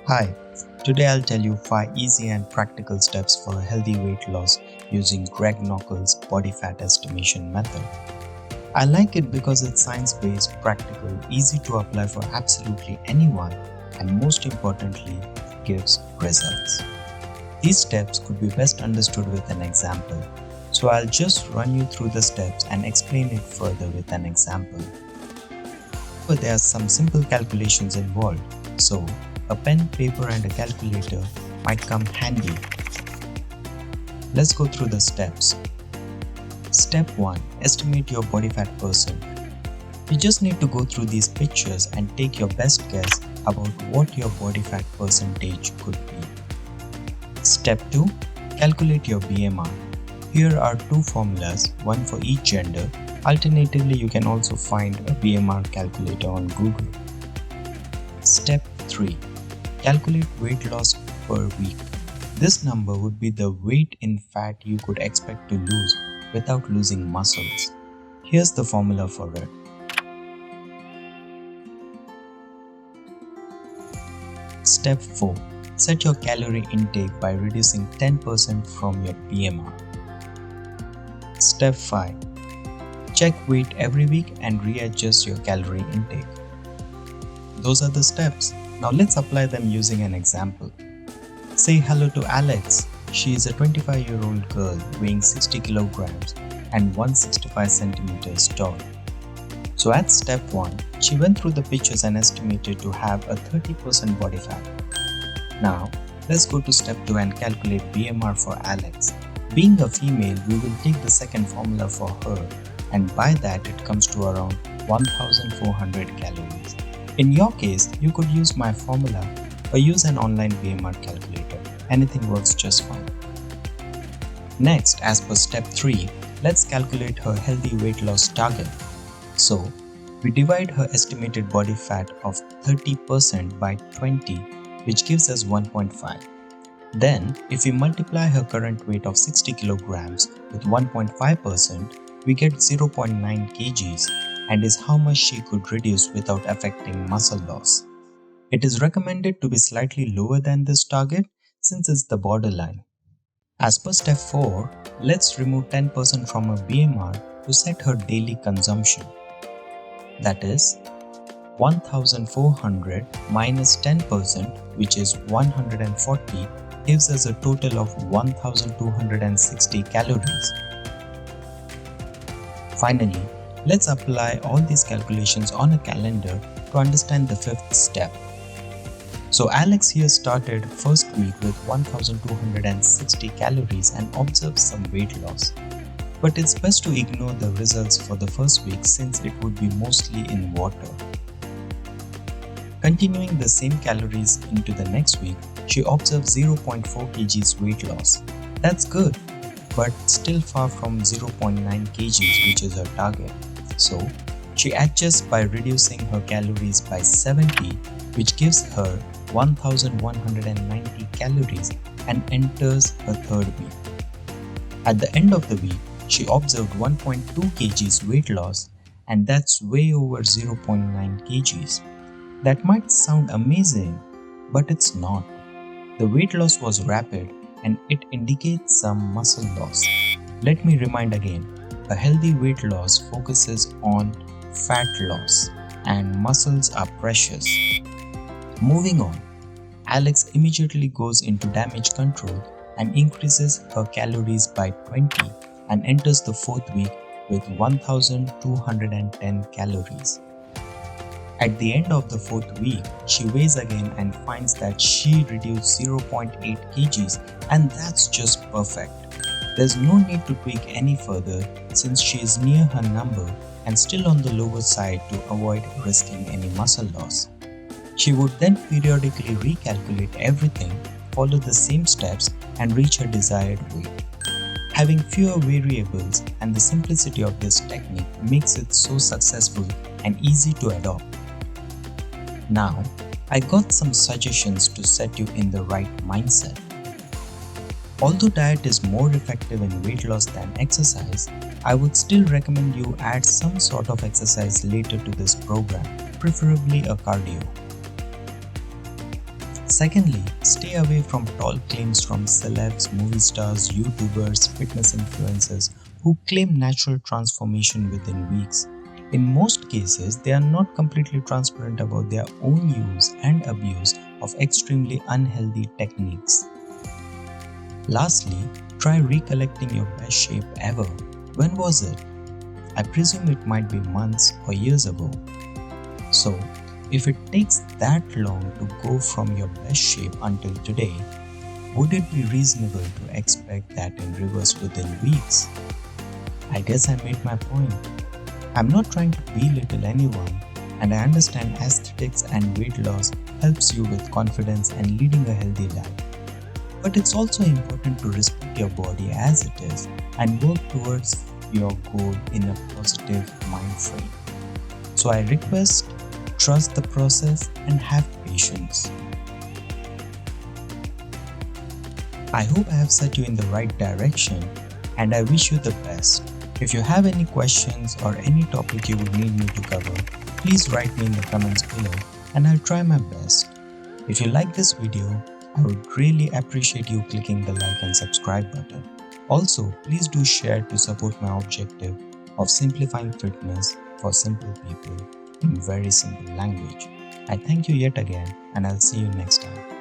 Hi, today I'll tell you 5 easy and practical steps for a healthy weight loss using Greg Knockel's body fat estimation method. I like it because it's science-based, practical, easy to apply for absolutely anyone, and most importantly, gives results. These steps could be best understood with an example, so I'll just run you through the steps and explain it further with an example. But there are some simple calculations involved, so a pen, paper and a calculator might come handy. Let's go through the steps. Step 1. Estimate your body fat percent. You just need to go through these pictures and take your best guess about what your body fat percentage could be. Step 2. Calculate your BMR. Here are two formulas, one for each gender. Alternatively, you can also find a BMR calculator on Google. Step 3. Calculate weight loss per week. This number would be the weight in fat you could expect to lose without losing muscles. Here's the formula for it. Step 4. Set your calorie intake by reducing 10% from your BMR. Step 5. Check weight every week and readjust your calorie intake. Those are the steps. Now let's apply them using an example. Say hello to Alex. She is a 25-year-old girl weighing 60 kilograms and 165 centimeters tall. So at step 1, she went through the pictures and estimated to have a 30% body fat. Now let's go to step 2 and calculate BMR for Alex. Being a female, we will take the second formula for her, and by that it comes to around 1400 calories. In your case, you could use my formula or use an online BMR calculator. Anything works just fine. Next, as per step 3, let's calculate her healthy weight loss target. So, we divide her estimated body fat of 30% by 20, which gives us 1.5. Then, if we multiply her current weight of 60 kilograms with 1.5%, we get 0.9 kgs, and is how much she could reduce without affecting muscle loss. It is recommended to be slightly lower than this target since it's the borderline. As per step 4, let's remove 10% from her BMR to set her daily consumption. That is, 1400 minus 10%, which is 140, gives us a total of 1260 calories. Finally, let's apply all these calculations on a calendar to understand the fifth step. So Alex here started first week with 1260 calories and observed some weight loss. But it's best to ignore the results for the first week since it would be mostly in water. Continuing the same calories into the next week, she observed 0.4 kgs weight loss. That's good, but still far from 0.9 kgs, which is her target. So, she adjusts by reducing her calories by 70, which gives her 1190 calories and enters her third week. At the end of the week, she observed 1.2 kgs weight loss, and that's way over 0.9 kgs. That might sound amazing, but it's not. The weight loss was rapid and it indicates some muscle loss. Let me remind again, a healthy weight loss focuses on fat loss and muscles are precious. Moving on, Alex immediately goes into damage control and increases her calories by 20 and enters the fourth week with 1210 calories. At the end of the fourth week, she weighs again and finds that she reduced 0.8 kgs, and that's just perfect. There's no need to tweak any further since she is near her number and still on the lower side to avoid risking any muscle loss. She would then periodically recalculate everything, follow the same steps and reach her desired weight. Having fewer variables and the simplicity of this technique makes it so successful and easy to adopt. Now, I got some suggestions to set you in the right mindset. Although diet is more effective in weight loss than exercise, I would still recommend you add some sort of exercise later to this program, preferably a cardio. Secondly, stay away from tall claims from celebs, movie stars, YouTubers, fitness influencers who claim natural transformation within weeks. In most cases, they are not completely transparent about their own use and abuse of extremely unhealthy techniques. Lastly, try recollecting your best shape ever. When was it? I presume it might be months or years ago. So, if it takes that long to go from your best shape until today, would it be reasonable to expect that in reverse within weeks? I guess I made my point. I'm not trying to belittle anyone, and I understand aesthetics and weight loss helps you with confidence and leading a healthy life. But it's also important to respect your body as it is and work towards your goal in a positive mind frame. So I request, trust the process and have patience. I hope I have set you in the right direction and I wish you the best. If you have any questions or any topic you would need me to cover, please write me in the comments below and I'll try my best. If you like this video, I would really appreciate you clicking the like and subscribe button. Also, please do share to support my objective of simplifying fitness for simple people in very simple language. I thank you yet again and I'll see you next time.